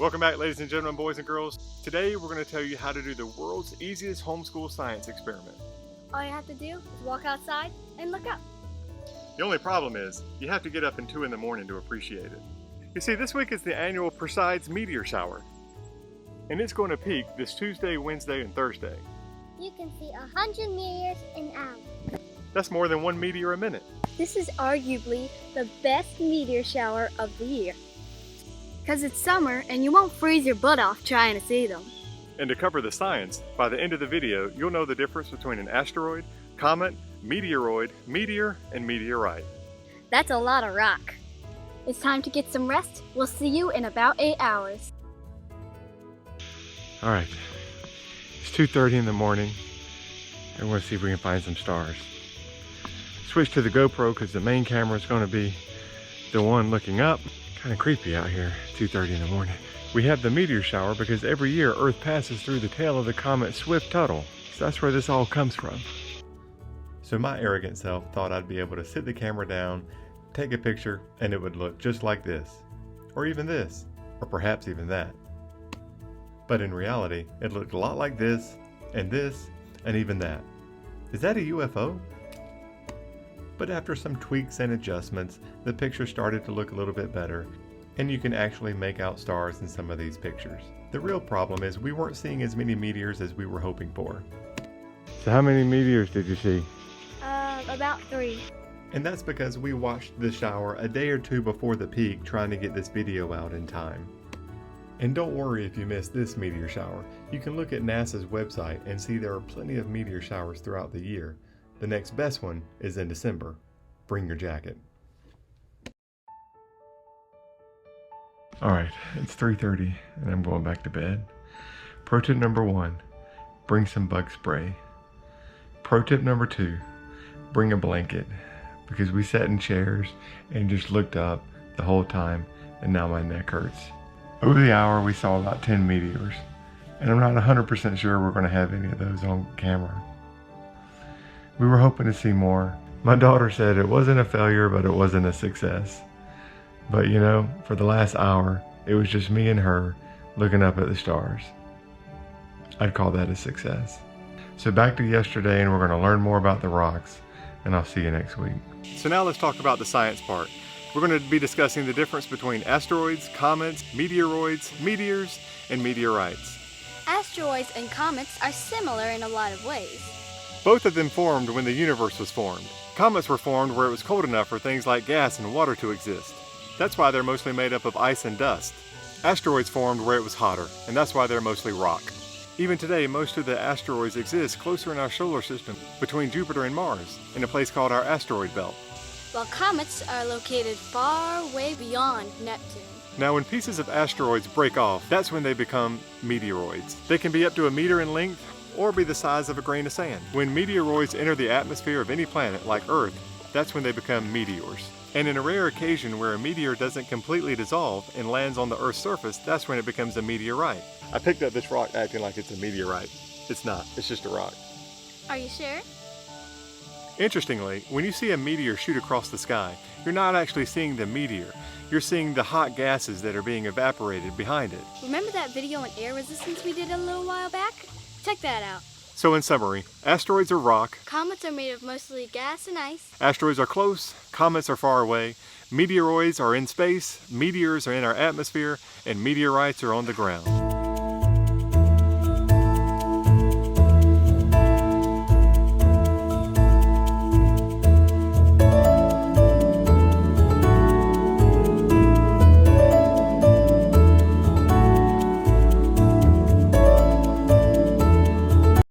Welcome back, ladies and gentlemen, boys and girls. Today we're going to tell you how to do the world's easiest homeschool science experiment. All you have to do is walk outside and look up. The only problem is you have to get up at 2 in the morning to appreciate it. You see, this week is the annual Perseid's Meteor Shower, and it's going to peak this Tuesday, Wednesday, and Thursday. You can see 100 meteors an hour. That's more than 1 meteor a minute. This is arguably the best meteor shower of the year. Because it's summer and you won't freeze your butt off trying to see them. And to cover the science, by the end of the video, you'll know the difference between an asteroid, comet, meteoroid, meteor, and meteorite. That's a lot of rock. It's time to get some rest. We'll see you in about 8 hours. All right, it's 2:30 in the morning, and we're gonna see if we can find some stars. Switch to the GoPro because the main camera is gonna be the one looking up. Kind of creepy out here, 2:30 in the morning. We have the meteor shower because every year Earth passes through the tail of the comet Swift-Tuttle. So that's where this all comes from. So my arrogant self thought I'd be able to sit the camera down, take a picture, and it would look just like this. Or even this, or perhaps even that. But in reality, it looked a lot like this, and even that. Is that a UFO? But after some tweaks and adjustments, the picture started to look a little bit better, and you can actually make out stars in some of these pictures. The real problem is we weren't seeing as many meteors as we were hoping for. So how many meteors did you see? About 3. And that's because we watched the shower a day or 2 before the peak trying to get this video out in time. And don't worry if you missed this meteor shower. You can look at NASA's website and see there are plenty of meteor showers throughout the year. The next best one is in December. Bring your jacket. Alright, it's 3:30 and I'm going back to bed. Pro tip number 1, bring some bug spray. Pro tip number 2, bring a blanket. Because we sat in chairs and just looked up the whole time and now my neck hurts. Over the hour we saw about 10 meteors. And I'm not 100% sure we're going to have any of those on camera. We were hoping to see more. My daughter said it wasn't a failure, but it wasn't a success. But you know, for the last hour, it was just me and her looking up at the stars. I'd call that a success. So back to yesterday, and we're going to learn more about the rocks, and I'll see you next week. So now let's talk about the science part. We're going to be discussing the difference between asteroids, comets, meteoroids, meteors, and meteorites. Asteroids and comets are similar in a lot of ways. Both of them formed when the universe was formed. Comets were formed where it was cold enough for things like gas and water to exist. That's why they're mostly made up of ice and dust. Asteroids formed where it was hotter, and that's why they're mostly rock. Even today, most of the asteroids exist closer in our solar system, between Jupiter and Mars, in a place called our asteroid belt. While comets are located far way beyond Neptune. Now when pieces of asteroids break off, that's when they become meteoroids. They can be up to 1 meter in length, or be the size of a grain of sand. When meteoroids enter the atmosphere of any planet, like Earth, that's when they become meteors. And in a rare occasion where a meteor doesn't completely dissolve and lands on the Earth's surface, that's when it becomes a meteorite. I picked up this rock acting like it's a meteorite. It's not, it's just a rock. Are you sure? Interestingly, when you see a meteor shoot across the sky, you're not actually seeing the meteor. You're seeing the hot gases that are being evaporated behind it. Remember that video on air resistance we did a little while back? Check that out. So in summary, asteroids are rock. Comets are made of mostly gas and ice. Asteroids are close, comets are far away. Meteoroids are in space, meteors are in our atmosphere, and meteorites are on the ground.